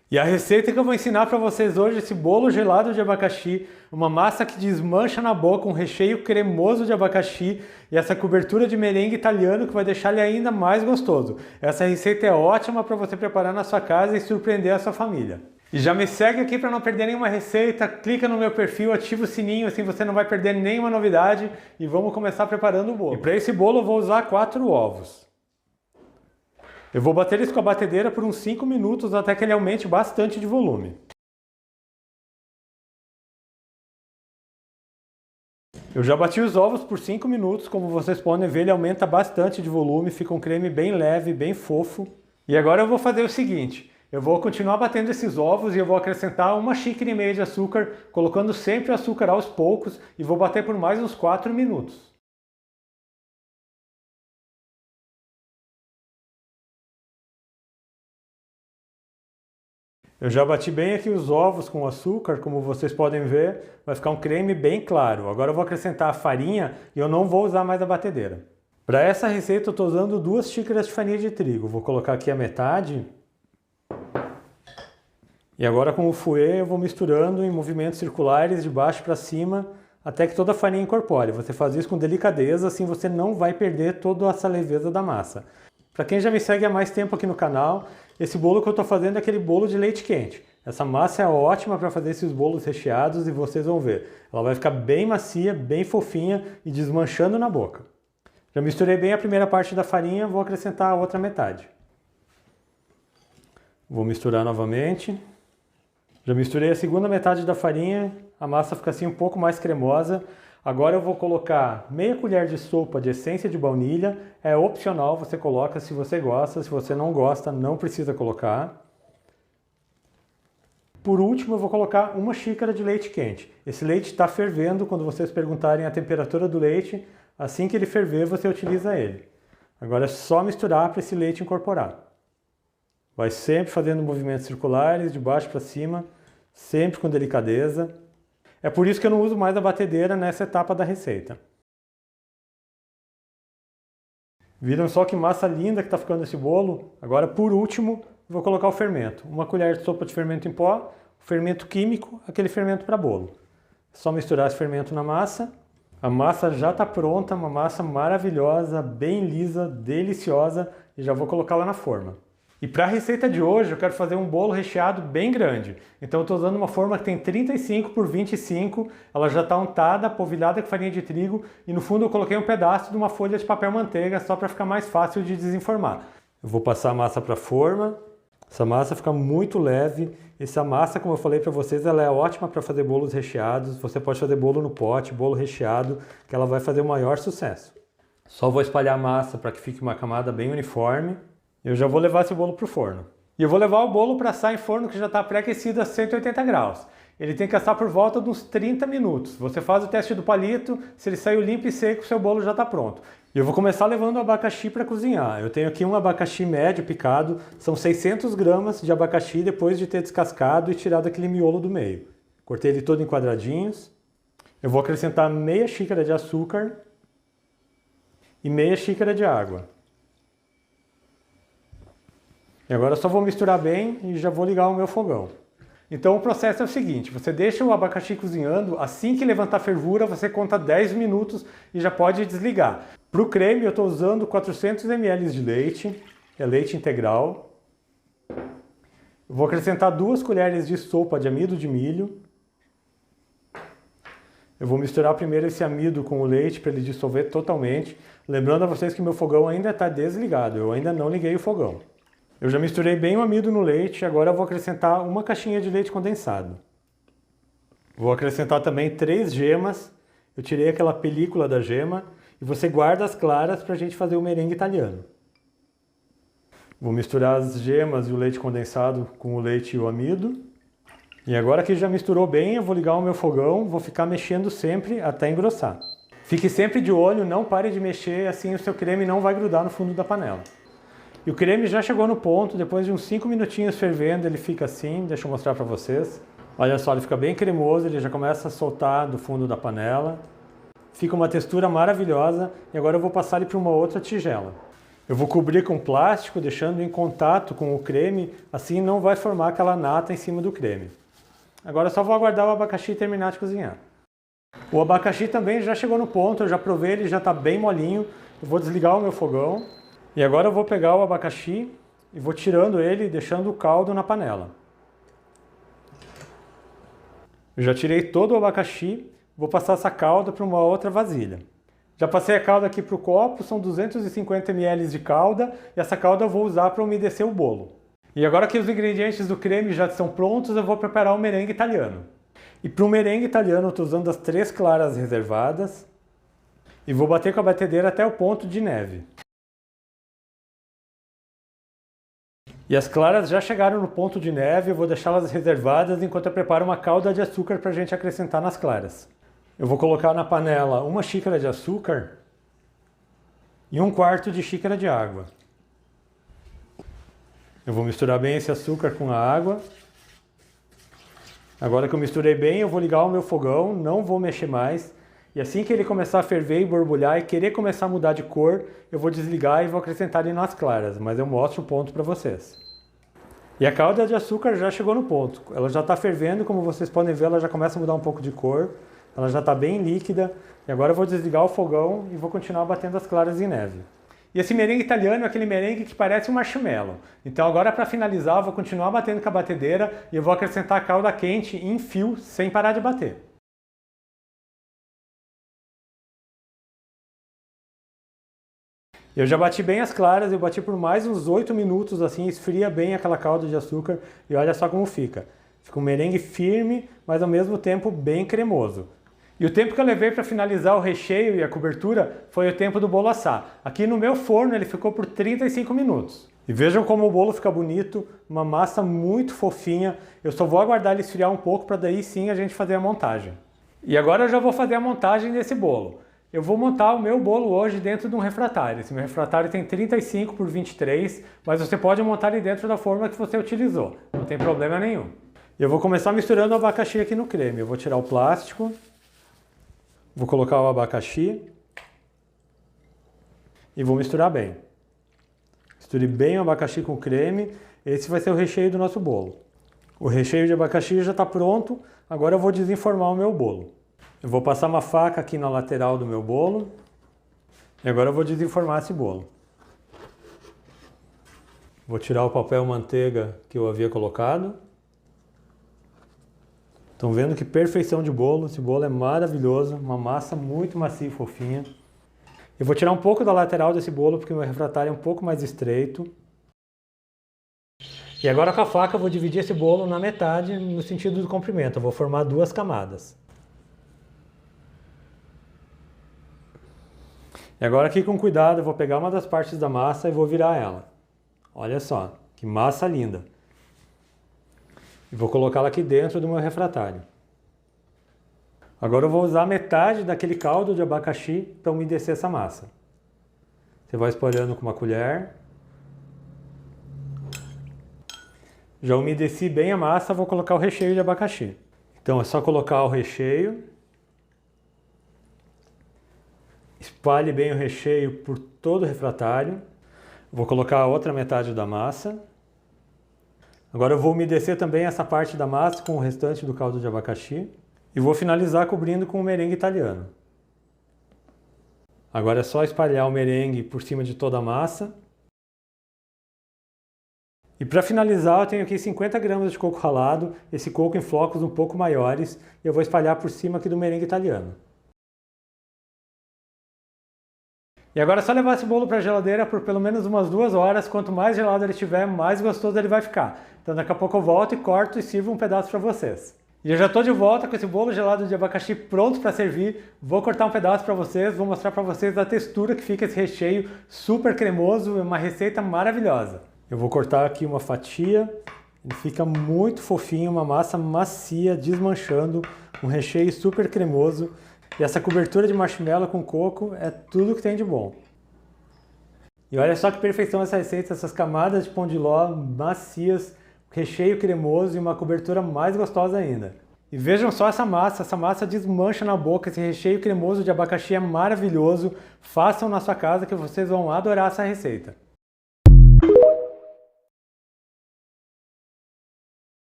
E a receita que eu vou ensinar para vocês hoje é esse bolo gelado de abacaxi, uma massa que desmancha na boca, um recheio cremoso de abacaxi e essa cobertura de merengue italiano que vai deixar ele ainda mais gostoso. Essa receita é ótima para você preparar na sua casa e surpreender a sua família. E já me segue aqui para não perder nenhuma receita, clica no meu perfil, ativa o sininho, assim você não vai perder nenhuma novidade e vamos começar preparando o bolo. E para esse bolo eu vou usar 4 ovos. Eu vou bater isso com a batedeira por uns 5 minutos até que ele aumente bastante de volume. Eu já bati os ovos por 5 minutos, como vocês podem ver ele aumenta bastante de volume, fica um creme bem leve, bem fofo. E agora eu vou fazer o seguinte, eu vou continuar batendo esses ovos e eu vou acrescentar 1,5 xícara de açúcar, colocando sempre açúcar aos poucos e vou bater por mais uns 4 minutos. Eu já bati bem aqui os ovos com açúcar, como vocês podem ver, vai ficar um creme bem claro. Agora eu vou acrescentar a farinha e eu não vou usar mais a batedeira. Para essa receita eu estou usando 2 xícaras de farinha de trigo. Vou colocar aqui a metade. E agora com o fouet eu vou misturando em movimentos circulares de baixo para cima até que toda a farinha incorpore. Você faz isso com delicadeza, assim você não vai perder toda essa leveza da massa. Para quem já me segue há mais tempo aqui no canal, esse bolo que eu estou fazendo é aquele bolo de leite quente. Essa massa é ótima para fazer esses bolos recheados e vocês vão ver. Ela vai ficar bem macia, bem fofinha e desmanchando na boca. Já misturei bem a primeira parte da farinha, vou acrescentar a outra metade. Vou misturar novamente. Já misturei a segunda metade da farinha, a massa fica assim um pouco mais cremosa. Agora eu vou colocar meia colher de sopa de essência de baunilha, é opcional, você coloca se você gosta, se você não gosta, não precisa colocar. Por último eu vou colocar 1 xícara de leite quente. Esse leite está fervendo, quando vocês perguntarem a temperatura do leite, assim que ele ferver você utiliza ele. Agora é só misturar para esse leite incorporar. Vai sempre fazendo movimentos circulares, de baixo para cima, sempre com delicadeza. É por isso que eu não uso mais a batedeira nessa etapa da receita. Viram só que massa linda que está ficando esse bolo? Agora, por último, vou colocar o fermento. 1 colher de sopa de fermento em pó, fermento químico, aquele fermento para bolo. É só misturar esse fermento na massa. A massa já está pronta, uma massa maravilhosa, bem lisa, deliciosa, e já vou colocá-la na forma. E para a receita de hoje eu quero fazer um bolo recheado bem grande. Então eu estou usando uma forma que tem 35 por 25, ela já está untada, polvilhada com farinha de trigo e no fundo eu coloquei um pedaço de uma folha de papel manteiga só para ficar mais fácil de desenformar. Eu vou passar a massa para a forma, essa massa fica muito leve. Essa massa, como eu falei para vocês, ela é ótima para fazer bolos recheados. Você pode fazer bolo no pote, bolo recheado, que ela vai fazer o maior sucesso. Só vou espalhar a massa para que fique uma camada bem uniforme. Eu já vou levar esse bolo para o forno. E eu vou levar o bolo para assar em forno que já está pré-aquecido a 180 graus. Ele tem que assar por volta de uns 30 minutos. Você faz o teste do palito, se ele saiu limpo e seco, seu bolo já está pronto. E eu vou começar levando o abacaxi para cozinhar. Eu tenho aqui um abacaxi médio picado, são 600 gramas de abacaxi depois de ter descascado e tirado aquele miolo do meio. Cortei ele todo em quadradinhos. Eu vou acrescentar meia xícara de açúcar e meia xícara de água. E agora eu só vou misturar bem e já vou ligar o meu fogão. Então o processo é o seguinte, você deixa o abacaxi cozinhando, assim que levantar fervura você conta 10 minutos e já pode desligar. Para o creme eu estou usando 400 ml de leite, é leite integral. Eu vou acrescentar 2 colheres de sopa de amido de milho. Eu vou misturar primeiro esse amido com o leite para ele dissolver totalmente. Lembrando a vocês que meu fogão ainda está desligado, eu ainda não liguei o fogão. Eu já misturei bem o amido no leite, agora eu vou acrescentar 1 caixinha de leite condensado. Vou acrescentar também 3 gemas, eu tirei aquela película da gema e você guarda as claras para a gente fazer o merengue italiano. Vou misturar as gemas e o leite condensado com o leite e o amido. E agora que já misturou bem, eu vou ligar o meu fogão, vou ficar mexendo sempre até engrossar. Fique sempre de olho, não pare de mexer, assim o seu creme não vai grudar no fundo da panela. E o creme já chegou no ponto, depois de uns 5 minutinhos fervendo, ele fica assim, deixa eu mostrar para vocês. Olha só, ele fica bem cremoso, ele já começa a soltar do fundo da panela. Fica uma textura maravilhosa e agora eu vou passar ele para uma outra tigela. Eu vou cobrir com plástico, deixando em contato com o creme, assim não vai formar aquela nata em cima do creme. Agora só vou aguardar o abacaxi terminar de cozinhar. O abacaxi também já chegou no ponto, eu já provei, ele já está bem molinho. Eu vou desligar o meu fogão e agora eu vou pegar o abacaxi e vou tirando ele, deixando o caldo na panela. Eu já tirei todo o abacaxi, vou passar essa calda para uma outra vasilha. Já passei a calda aqui para o copo, são 250 ml de calda e essa calda eu vou usar para umedecer o bolo. E agora que os ingredientes do creme já estão prontos, eu vou preparar o merengue italiano. E para o merengue italiano eu estou usando as 3 claras reservadas e vou bater com a batedeira até o ponto de neve. E as claras já chegaram no ponto de neve, eu vou deixá-las reservadas enquanto eu preparo uma calda de açúcar para a gente acrescentar nas claras. Eu vou colocar na panela 1 xícara de açúcar e 1/4 de xícara de água. Eu vou misturar bem esse açúcar com a água. Agora que eu misturei bem, eu vou ligar o meu fogão, não vou mexer mais. E assim que ele começar a ferver e borbulhar e querer começar a mudar de cor, eu vou desligar e vou acrescentar ele nas claras, mas eu mostro o ponto para vocês. E a calda de açúcar já chegou no ponto. Ela já está fervendo, como vocês podem ver, ela já começa a mudar um pouco de cor. Ela já está bem líquida. E agora eu vou desligar o fogão e vou continuar batendo as claras em neve. E esse merengue italiano é aquele merengue que parece um marshmallow. Então agora para finalizar eu vou continuar batendo com a batedeira e eu vou acrescentar a calda quente em fio sem parar de bater. Eu já bati bem as claras, eu bati por mais uns 8 minutos, assim, esfria bem aquela calda de açúcar e olha só como fica. Fica um merengue firme, mas ao mesmo tempo bem cremoso. E o tempo que eu levei para finalizar o recheio e a cobertura foi o tempo do bolo assar. Aqui no meu forno ele ficou por 35 minutos. E vejam como o bolo fica bonito, uma massa muito fofinha. Eu só vou aguardar ele esfriar um pouco para daí sim a gente fazer a montagem. E agora eu já vou fazer a montagem desse bolo. Eu vou montar o meu bolo hoje dentro de um refratário. Esse meu refratário tem 35 por 23, mas você pode montar ele dentro da forma que você utilizou. Não tem problema nenhum. Eu vou começar misturando o abacaxi aqui no creme. Eu vou tirar o plástico. Vou colocar o abacaxi. E vou misturar bem. Misture bem o abacaxi com o creme. Esse vai ser o recheio do nosso bolo. O recheio de abacaxi já está pronto. Agora eu vou desenformar o meu bolo. Eu vou passar uma faca aqui na lateral do meu bolo. E agora eu vou desenformar esse bolo. Vou tirar o papel manteiga que eu havia colocado. Estão vendo que perfeição de bolo. Esse bolo é maravilhoso. Uma massa muito macia e fofinha. Eu vou tirar um pouco da lateral desse bolo porque o meu refratário é um pouco mais estreito. E agora com a faca eu vou dividir esse bolo na metade no sentido do comprimento. Eu vou formar 2 camadas. E agora aqui com cuidado eu vou pegar uma das partes da massa e vou virar ela. Olha só, que massa linda. E vou colocá-la aqui dentro do meu refratário. Agora eu vou usar metade daquele caldo de abacaxi para umedecer essa massa. Você vai espalhando com uma colher. Já umedeci bem a massa, vou colocar o recheio de abacaxi. Então é só colocar o recheio. Espalhe bem o recheio por todo o refratário. Vou colocar a outra metade da massa. Agora eu vou umedecer também essa parte da massa com o restante do caldo de abacaxi. E vou finalizar cobrindo com o merengue italiano. Agora é só espalhar o merengue por cima de toda a massa. E para finalizar eu tenho aqui 50 gramas de coco ralado, esse coco em flocos um pouco maiores, e eu vou espalhar por cima aqui do merengue italiano. E agora é só levar esse bolo para a geladeira por pelo menos umas 2 horas. Quanto mais gelado ele estiver, mais gostoso ele vai ficar. Então daqui a pouco eu volto e corto e sirvo um pedaço para vocês. E eu já estou de volta com esse bolo gelado de abacaxi pronto para servir. Vou cortar um pedaço para vocês, vou mostrar para vocês a textura que fica esse recheio super cremoso, é uma receita maravilhosa. Eu vou cortar aqui uma fatia, ele fica muito fofinho, uma massa macia, desmanchando, um recheio super cremoso. E essa cobertura de marshmallow com coco é tudo que tem de bom. E olha só que perfeição essa receita, essas camadas de pão de ló macias, recheio cremoso e uma cobertura mais gostosa ainda. E vejam só essa massa desmancha na boca, esse recheio cremoso de abacaxi é maravilhoso. Façam na sua casa que vocês vão adorar essa receita.